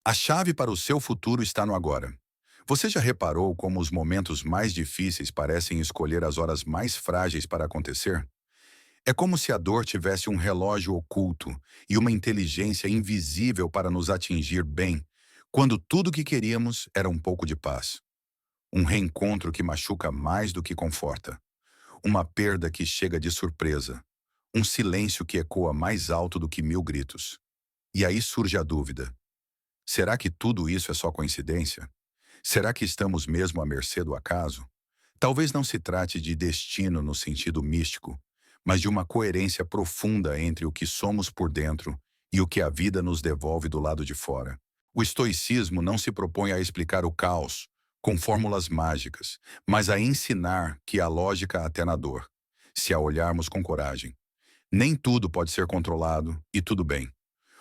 A chave para o seu futuro está no agora. Você já reparou como os momentos mais difíceis parecem escolher as horas mais frágeis para acontecer? É como se a dor tivesse um relógio oculto e uma inteligência invisível para nos atingir bem, quando tudo o que queríamos era um pouco de paz. Um reencontro que machuca mais do que conforta. Uma perda que chega de surpresa. Um silêncio que ecoa mais alto do que mil gritos. E aí surge a dúvida. Será que tudo isso é só coincidência? Será que estamos mesmo à mercê do acaso? Talvez não se trate de destino no sentido místico, mas de uma coerência profunda entre o que somos por dentro e o que a vida nos devolve do lado de fora. O estoicismo não se propõe a explicar o caos com fórmulas mágicas, mas a ensinar que há lógica até na dor, se a olharmos com coragem. Nem tudo pode ser controlado e tudo bem.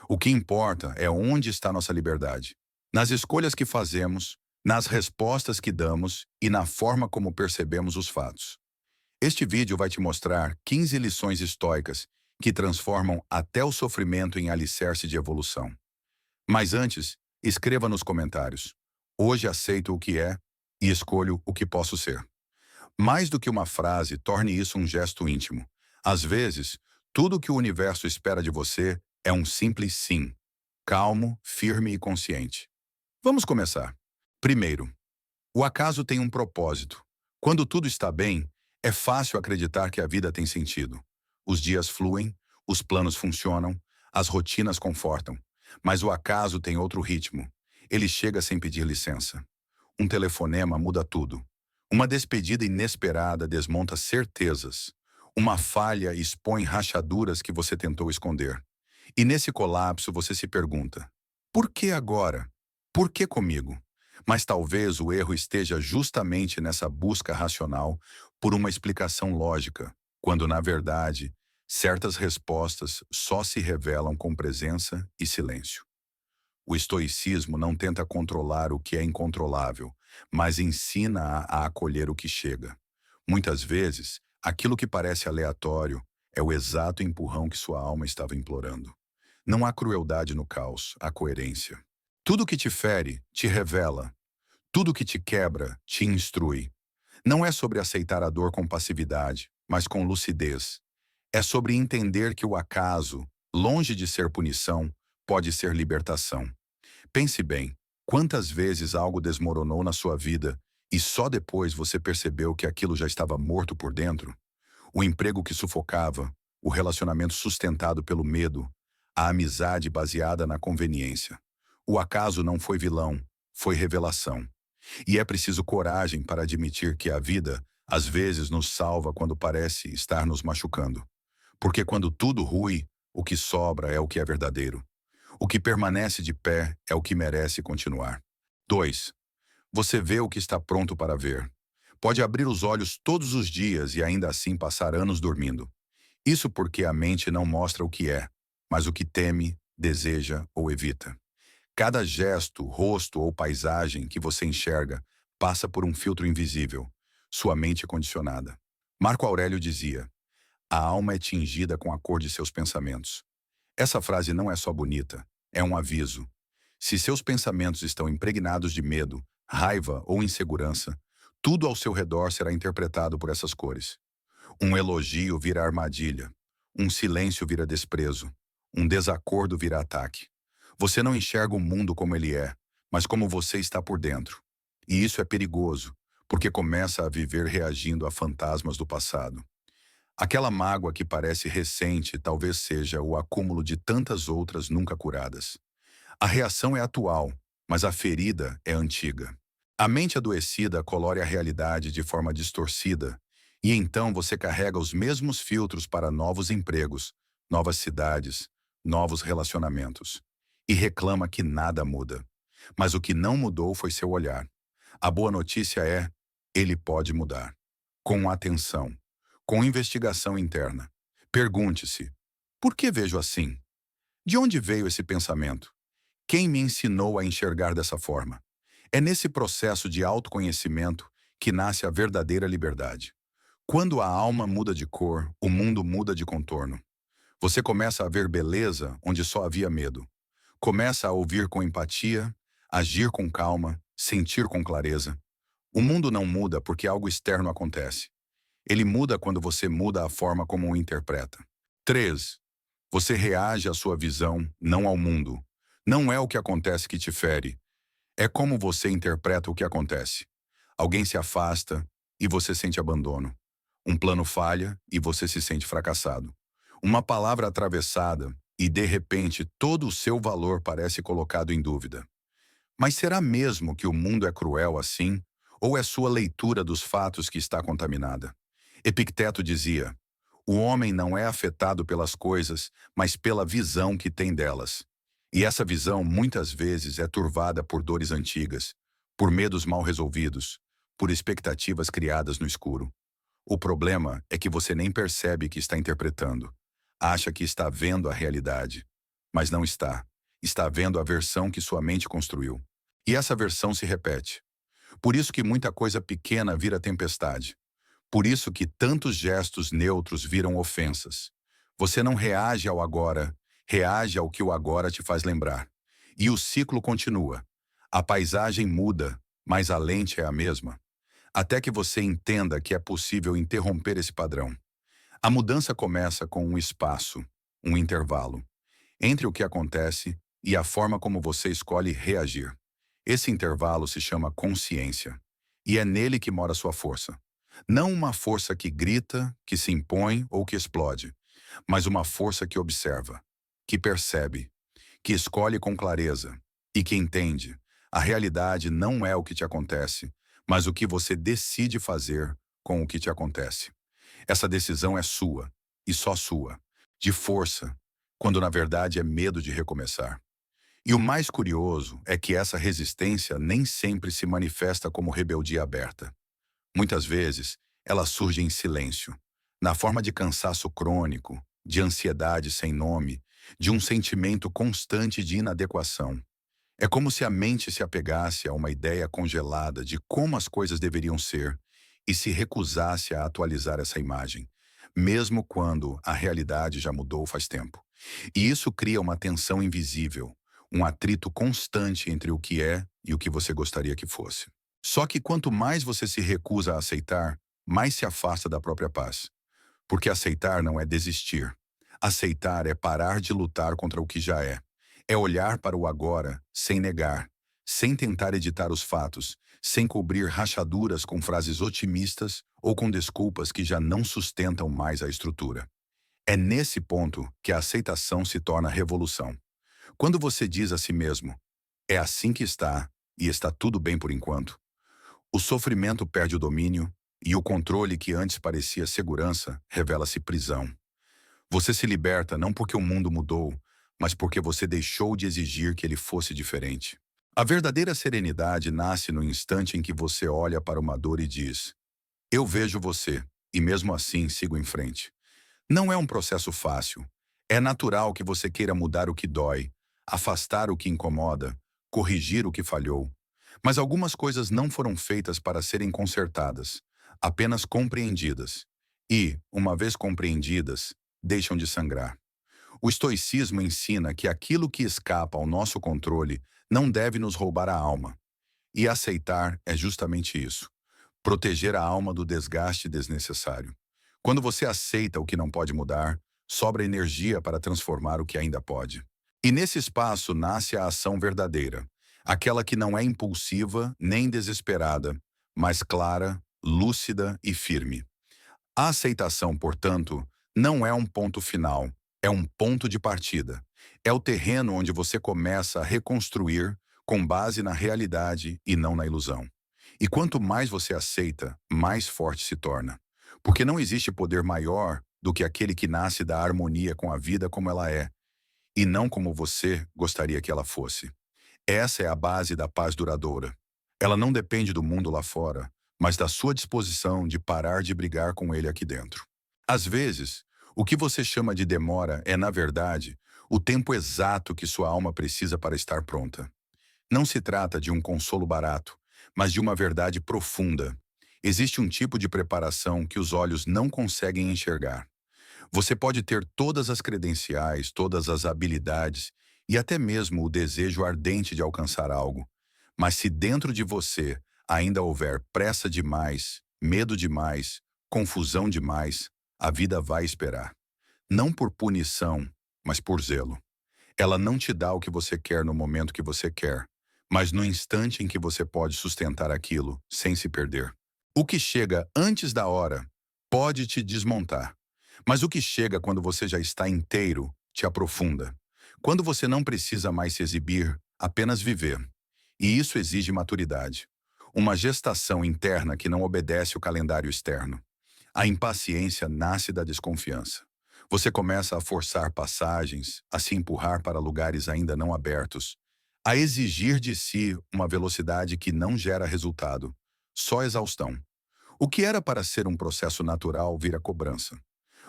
O que importa é onde está nossa liberdade. Nas escolhas que fazemos, nas respostas que damos e na forma como percebemos os fatos. Este vídeo vai te mostrar 15 lições estoicas que transformam até o sofrimento em alicerce de evolução. Mas antes, escreva nos comentários. Hoje aceito o que é e escolho o que posso ser. Mais do que uma frase, torne isso um gesto íntimo. Às vezes, tudo o que o universo espera de você é um simples sim, calmo, firme e consciente. Vamos começar. Primeiro, o acaso tem um propósito. Quando tudo está bem, é fácil acreditar que a vida tem sentido. Os dias fluem, os planos funcionam, as rotinas confortam. Mas o acaso tem outro ritmo. Ele chega sem pedir licença. Um telefonema muda tudo. Uma despedida inesperada desmonta certezas. Uma falha expõe rachaduras que você tentou esconder. E nesse colapso você se pergunta: por que agora? Por que comigo? Mas talvez o erro esteja justamente nessa busca racional por uma explicação lógica, quando na verdade, certas respostas só se revelam com presença e silêncio. O estoicismo não tenta controlar o que é incontrolável, mas ensina a acolher o que chega. Muitas vezes, aquilo que parece aleatório é o exato empurrão que sua alma estava implorando. Não há crueldade no caos, há coerência. Tudo que te fere, te revela. Tudo que te quebra, te instrui. Não é sobre aceitar a dor com passividade, mas com lucidez. É sobre entender que o acaso, longe de ser punição, pode ser libertação. Pense bem, quantas vezes algo desmoronou na sua vida e só depois você percebeu que aquilo já estava morto por dentro? O emprego que sufocava, o relacionamento sustentado pelo medo, a amizade baseada na conveniência. O acaso não foi vilão, foi revelação. E é preciso coragem para admitir que a vida, às vezes, nos salva quando parece estar nos machucando. Porque quando tudo rui, o que sobra é o que é verdadeiro. O que permanece de pé é o que merece continuar. 2. Você vê o que está pronto para ver. Pode abrir os olhos todos os dias e ainda assim passar anos dormindo. Isso porque a mente não mostra o que é, mas o que teme, deseja ou evita. Cada gesto, rosto ou paisagem que você enxerga passa por um filtro invisível, sua mente condicionada. Marco Aurélio dizia: a alma é tingida com a cor de seus pensamentos. Essa frase não é só bonita, é um aviso. Se seus pensamentos estão impregnados de medo, raiva ou insegurança, tudo ao seu redor será interpretado por essas cores. Um elogio vira armadilha, um silêncio vira desprezo, um desacordo vira ataque. Você não enxerga o mundo como ele é, mas como você está por dentro. E isso é perigoso, porque começa a viver reagindo a fantasmas do passado. Aquela mágoa que parece recente talvez seja o acúmulo de tantas outras nunca curadas. A reação é atual, mas a ferida é antiga. A mente adoecida colore a realidade de forma distorcida, e então você carrega os mesmos filtros para novos empregos, novas cidades, novos relacionamentos. E reclama que nada muda. Mas o que não mudou foi seu olhar. A boa notícia é, ele pode mudar. Com atenção, com investigação interna. Pergunte-se, por que vejo assim? De onde veio esse pensamento? Quem me ensinou a enxergar dessa forma? É nesse processo de autoconhecimento que nasce a verdadeira liberdade. Quando a alma muda de cor, o mundo muda de contorno. Você começa a ver beleza onde só havia medo. Começa a ouvir com empatia, agir com calma, sentir com clareza. O mundo não muda porque algo externo acontece. Ele muda quando você muda a forma como o interpreta. 3. Você reage à sua visão, não ao mundo. Não é o que acontece que te fere. É como você interpreta o que acontece. Alguém se afasta e você sente abandono. Um plano falha e você se sente fracassado. Uma palavra atravessada e, de repente, todo o seu valor parece colocado em dúvida. Mas será mesmo que o mundo é cruel assim? Ou é sua leitura dos fatos que está contaminada? Epicteto dizia: o homem não é afetado pelas coisas, mas pela visão que tem delas. E essa visão, muitas vezes, é turvada por dores antigas, por medos mal resolvidos, por expectativas criadas no escuro. O problema é que você nem percebe que está interpretando. Acha que está vendo a realidade, mas não está. Está vendo a versão que sua mente construiu. E essa versão se repete. Por isso que muita coisa pequena vira tempestade. Por isso que tantos gestos neutros viram ofensas. Você não reage ao agora, reage ao que o agora te faz lembrar. E o ciclo continua. A paisagem muda, mas a lente é a mesma. Até que você entenda que é possível interromper esse padrão. A mudança começa com um espaço, um intervalo, entre o que acontece e a forma como você escolhe reagir. Esse intervalo se chama consciência. E é nele que mora sua força. Não uma força que grita, que se impõe ou que explode, mas uma força que observa, que percebe, que escolhe com clareza e que entende. A realidade não é o que te acontece, mas o que você decide fazer com o que te acontece. Essa decisão é sua, e só sua, de força, quando na verdade é medo de recomeçar. E o mais curioso é que essa resistência nem sempre se manifesta como rebeldia aberta. Muitas vezes, ela surge em silêncio, na forma de cansaço crônico, de ansiedade sem nome, de um sentimento constante de inadequação. É como se a mente se apegasse a uma ideia congelada de como as coisas deveriam ser e se recusasse a atualizar essa imagem, mesmo quando a realidade já mudou faz tempo. E isso cria uma tensão invisível, um atrito constante entre o que é e o que você gostaria que fosse. Só que quanto mais você se recusa a aceitar, mais se afasta da própria paz. Porque aceitar não é desistir. Aceitar é parar de lutar contra o que já é. É olhar para o agora, sem negar, sem tentar editar os fatos, sem cobrir rachaduras com frases otimistas ou com desculpas que já não sustentam mais a estrutura. É nesse ponto que a aceitação se torna revolução. Quando você diz a si mesmo, é assim que está e está tudo bem por enquanto, o sofrimento perde o domínio e o controle que antes parecia segurança revela-se prisão. Você se liberta não porque o mundo mudou, mas porque você deixou de exigir que ele fosse diferente. A verdadeira serenidade nasce no instante em que você olha para uma dor e diz: eu vejo você, e mesmo assim sigo em frente. Não é um processo fácil. É natural que você queira mudar o que dói, afastar o que incomoda, corrigir o que falhou. Mas algumas coisas não foram feitas para serem consertadas, apenas compreendidas. E, uma vez compreendidas, deixam de sangrar. O estoicismo ensina que aquilo que escapa ao nosso controle não deve nos roubar a alma. E aceitar é justamente isso. Proteger a alma do desgaste desnecessário. Quando você aceita o que não pode mudar, sobra energia para transformar o que ainda pode. E nesse espaço nasce a ação verdadeira, aquela que não é impulsiva nem desesperada, mas clara, lúcida e firme. A aceitação, portanto, não é um ponto final, é um ponto de partida. É o terreno onde você começa a reconstruir com base na realidade e não na ilusão. E quanto mais você aceita, mais forte se torna. Porque não existe poder maior do que aquele que nasce da harmonia com a vida como ela é, e não como você gostaria que ela fosse. Essa é a base da paz duradoura. Ela não depende do mundo lá fora, mas da sua disposição de parar de brigar com ele aqui dentro. Às vezes, o que você chama de demora é, na verdade, o tempo exato que sua alma precisa para estar pronta. Não se trata de um consolo barato, mas de uma verdade profunda. Existe um tipo de preparação que os olhos não conseguem enxergar. Você pode ter todas as credenciais, todas as habilidades e até mesmo o desejo ardente de alcançar algo. Mas se dentro de você ainda houver pressa demais, medo demais, confusão demais, a vida vai esperar. Não por punição, mas por zelo. Ela não te dá o que você quer no momento que você quer, mas no instante em que você pode sustentar aquilo sem se perder. O que chega antes da hora pode te desmontar, mas o que chega quando você já está inteiro te aprofunda. Quando você não precisa mais se exibir, apenas viver. E isso exige maturidade. Uma gestação interna que não obedece o calendário externo. A impaciência nasce da desconfiança. Você começa a forçar passagens, a se empurrar para lugares ainda não abertos, a exigir de si uma velocidade que não gera resultado, só exaustão. O que era para ser um processo natural vira cobrança.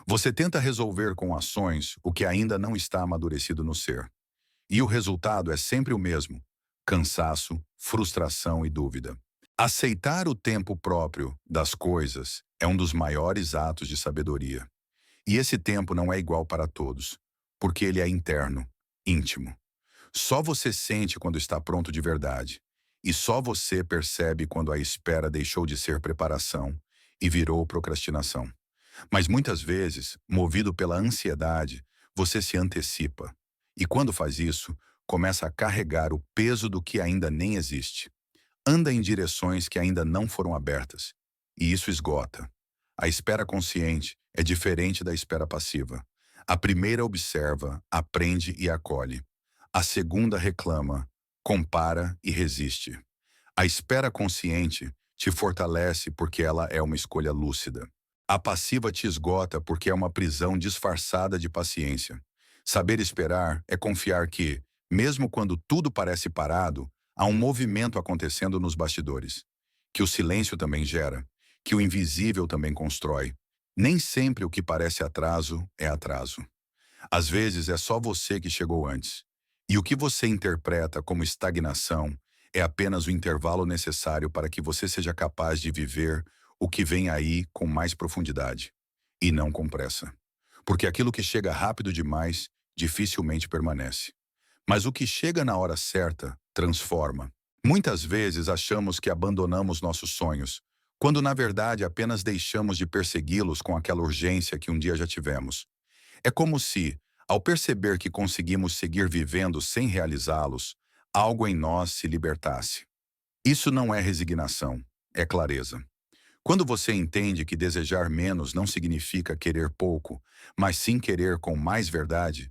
Você tenta resolver com ações o que ainda não está amadurecido no ser. E o resultado é sempre o mesmo: cansaço, frustração e dúvida. Aceitar o tempo próprio das coisas é um dos maiores atos de sabedoria. E esse tempo não é igual para todos, porque ele é interno, íntimo. Só você sente quando está pronto de verdade. E só você percebe quando a espera deixou de ser preparação e virou procrastinação. Mas muitas vezes, movido pela ansiedade, você se antecipa. E quando faz isso, começa a carregar o peso do que ainda nem existe. Anda em direções que ainda não foram abertas. E isso esgota. A espera consciente é diferente da espera passiva. A primeira observa, aprende e acolhe. A segunda reclama, compara e resiste. A espera consciente te fortalece porque ela é uma escolha lúcida. A passiva te esgota porque é uma prisão disfarçada de paciência. Saber esperar é confiar que, mesmo quando tudo parece parado, há um movimento acontecendo nos bastidores. Que o silêncio também gera, que o invisível também constrói. Nem sempre o que parece atraso é atraso. Às vezes é só você que chegou antes. E o que você interpreta como estagnação é apenas o intervalo necessário para que você seja capaz de viver o que vem aí com mais profundidade. E não com pressa. Porque aquilo que chega rápido demais dificilmente permanece. Mas o que chega na hora certa transforma. Muitas vezes achamos que abandonamos nossos sonhos, quando na verdade apenas deixamos de persegui-los com aquela urgência que um dia já tivemos. É como se, ao perceber que conseguimos seguir vivendo sem realizá-los, algo em nós se libertasse. Isso não é resignação, é clareza. Quando você entende que desejar menos não significa querer pouco, mas sim querer com mais verdade,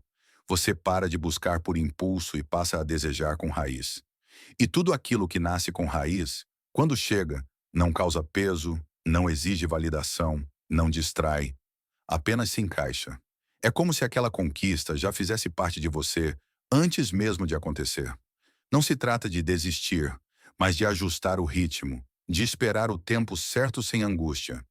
você para de buscar por impulso e passa a desejar com raiz. E tudo aquilo que nasce com raiz, quando chega, não causa peso, não exige validação, não distrai, apenas se encaixa. É como se aquela conquista já fizesse parte de você antes mesmo de acontecer. Não se trata de desistir, mas de ajustar o ritmo, de esperar o tempo certo sem angústia,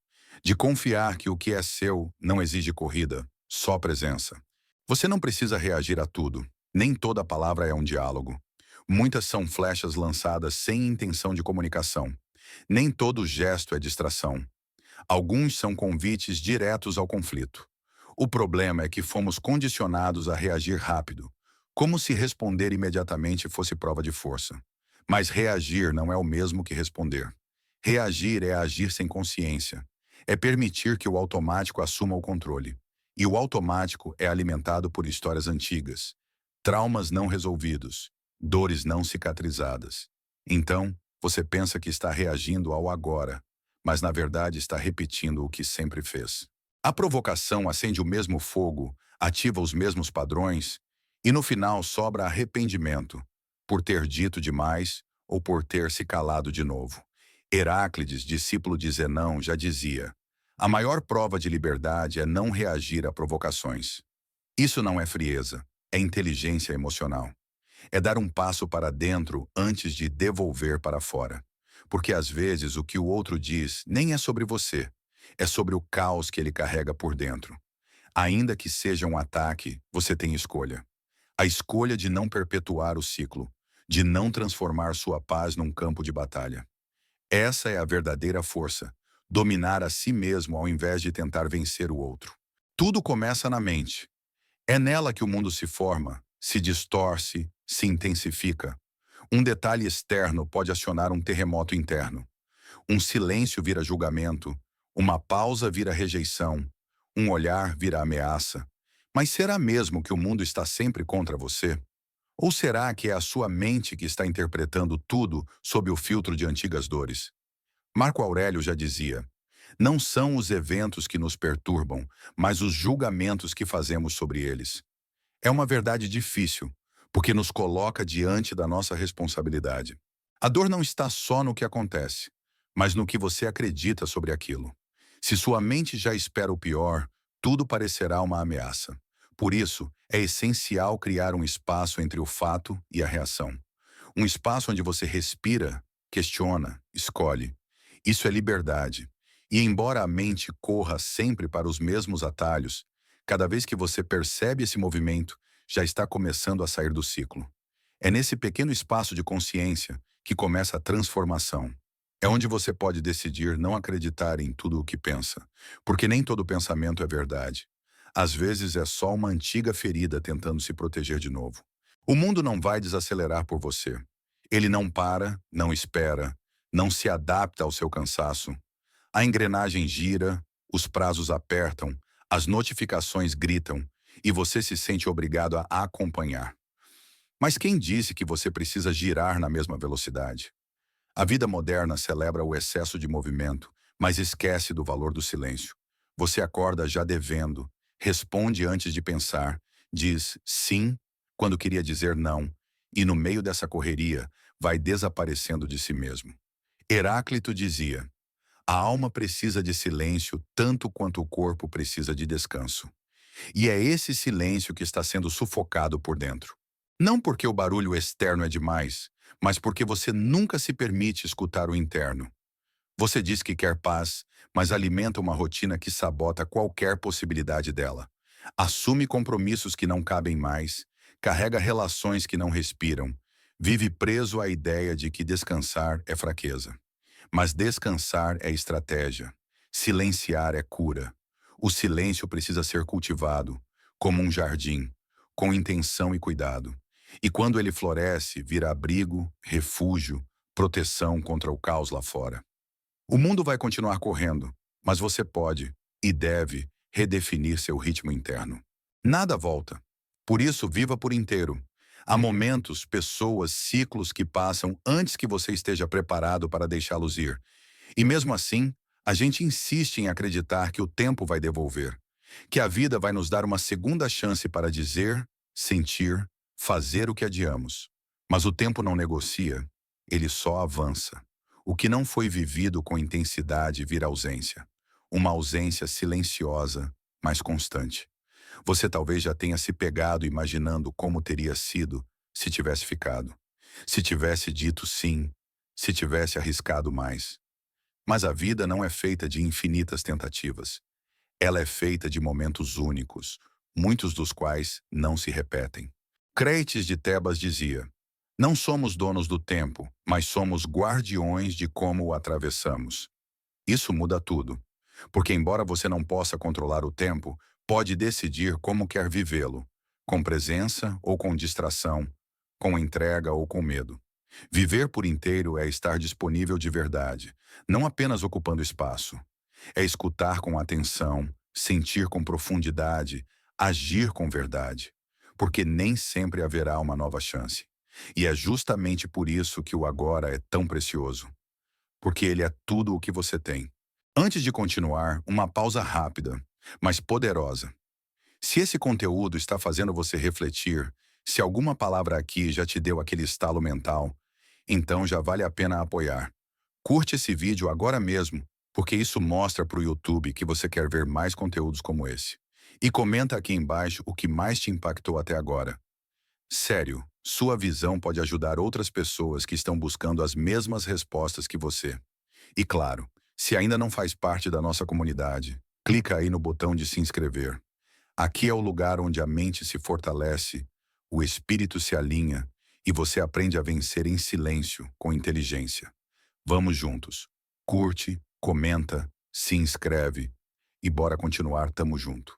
de confiar que o que é seu não exige corrida, só presença. Você não precisa reagir a tudo, nem toda palavra é um diálogo. Muitas são flechas lançadas sem intenção de comunicação. Nem todo gesto é distração. Alguns são convites diretos ao conflito. O problema é que fomos condicionados a reagir rápido, como se responder imediatamente fosse prova de força. Mas reagir não é o mesmo que responder. Reagir é agir sem consciência. É permitir que o automático assuma o controle. E o automático é alimentado por histórias antigas, traumas não resolvidos, dores não cicatrizadas. Então, você pensa que está reagindo ao agora, mas na verdade está repetindo o que sempre fez. A provocação acende o mesmo fogo, ativa os mesmos padrões, e no final sobra arrependimento, por ter dito demais ou por ter se calado de novo. Heráclides, discípulo de Zenão, já dizia: a maior prova de liberdade é não reagir a provocações. Isso não é frieza, é inteligência emocional. É dar um passo para dentro antes de devolver para fora. Porque às vezes o que o outro diz nem é sobre você, é sobre o caos que ele carrega por dentro. Ainda que seja um ataque, você tem escolha. A escolha de não perpetuar o ciclo, de não transformar sua paz num campo de batalha. Essa é a verdadeira força, dominar a si mesmo ao invés de tentar vencer o outro. Tudo começa na mente. É nela que o mundo se forma, se distorce, se intensifica. Um detalhe externo pode acionar um terremoto interno. Um silêncio vira julgamento, uma pausa vira rejeição, um olhar vira ameaça. Mas será mesmo que o mundo está sempre contra você? Ou será que é a sua mente que está interpretando tudo sob o filtro de antigas dores? Marco Aurélio já dizia: não são os eventos que nos perturbam, mas os julgamentos que fazemos sobre eles. É uma verdade difícil, porque nos coloca diante da nossa responsabilidade. A dor não está só no que acontece, mas no que você acredita sobre aquilo. Se sua mente já espera o pior, tudo parecerá uma ameaça. Por isso, é essencial criar um espaço entre o fato e a reação. Um espaço onde você respira, questiona, escolhe. Isso é liberdade. E embora a mente corra sempre para os mesmos atalhos, cada vez que você percebe esse movimento, já está começando a sair do ciclo. É nesse pequeno espaço de consciência que começa a transformação. É onde você pode decidir não acreditar em tudo o que pensa, porque nem todo pensamento é verdade. Às vezes é só uma antiga ferida tentando se proteger de novo. O mundo não vai desacelerar por você. Ele não para, não espera, não se adapta ao seu cansaço. A engrenagem gira, os prazos apertam, as notificações gritam e você se sente obrigado a acompanhar. Mas quem disse que você precisa girar na mesma velocidade? A vida moderna celebra o excesso de movimento, mas esquece do valor do silêncio. Você acorda já devendo, responde antes de pensar, diz sim quando queria dizer não, e no meio dessa correria vai desaparecendo de si mesmo. Heráclito dizia: a alma precisa de silêncio tanto quanto o corpo precisa de descanso. E é esse silêncio que está sendo sufocado por dentro. Não porque o barulho externo é demais, mas porque você nunca se permite escutar o interno. Você diz que quer paz, mas alimenta uma rotina que sabota qualquer possibilidade dela. Assume compromissos que não cabem mais, carrega relações que não respiram, vive preso à ideia de que descansar é fraqueza. Mas descansar é estratégia. Silenciar é cura. O silêncio precisa ser cultivado, como um jardim, com intenção e cuidado. E quando ele floresce, vira abrigo, refúgio, proteção contra o caos lá fora. O mundo vai continuar correndo, mas você pode e deve redefinir seu ritmo interno. Nada volta. Por isso, viva por inteiro. Há momentos, pessoas, ciclos que passam antes que você esteja preparado para deixá-los ir. E mesmo assim, a gente insiste em acreditar que o tempo vai devolver, que a vida vai nos dar uma segunda chance para dizer, sentir, fazer o que adiamos. Mas o tempo não negocia, ele só avança. O que não foi vivido com intensidade vira ausência. Uma ausência silenciosa, mas constante. Você talvez já tenha se pegado imaginando como teria sido se tivesse ficado. Se tivesse dito sim, se tivesse arriscado mais. Mas a vida não é feita de infinitas tentativas. Ela é feita de momentos únicos, muitos dos quais não se repetem. Créites de Tebas dizia: não somos donos do tempo, mas somos guardiões de como o atravessamos. Isso muda tudo, porque embora você não possa controlar o tempo, pode decidir como quer vivê-lo, com presença ou com distração, com entrega ou com medo. Viver por inteiro é estar disponível de verdade, não apenas ocupando espaço. É escutar com atenção, sentir com profundidade, agir com verdade. Porque nem sempre haverá uma nova chance. E é justamente por isso que o agora é tão precioso. Porque ele é tudo o que você tem. Antes de continuar, uma pausa rápida, mas poderosa. Se esse conteúdo está fazendo você refletir, se alguma palavra aqui já te deu aquele estalo mental, então já vale a pena apoiar. Curte esse vídeo agora mesmo, porque isso mostra para o YouTube que você quer ver mais conteúdos como esse. E comenta aqui embaixo o que mais te impactou até agora. Sério, sua visão pode ajudar outras pessoas que estão buscando as mesmas respostas que você. E claro, se ainda não faz parte da nossa comunidade, clica aí no botão de se inscrever. Aqui é o lugar onde a mente se fortalece, o espírito se alinha e você aprende a vencer em silêncio, com inteligência. Vamos juntos. Curte, comenta, se inscreve e bora continuar, tamo junto.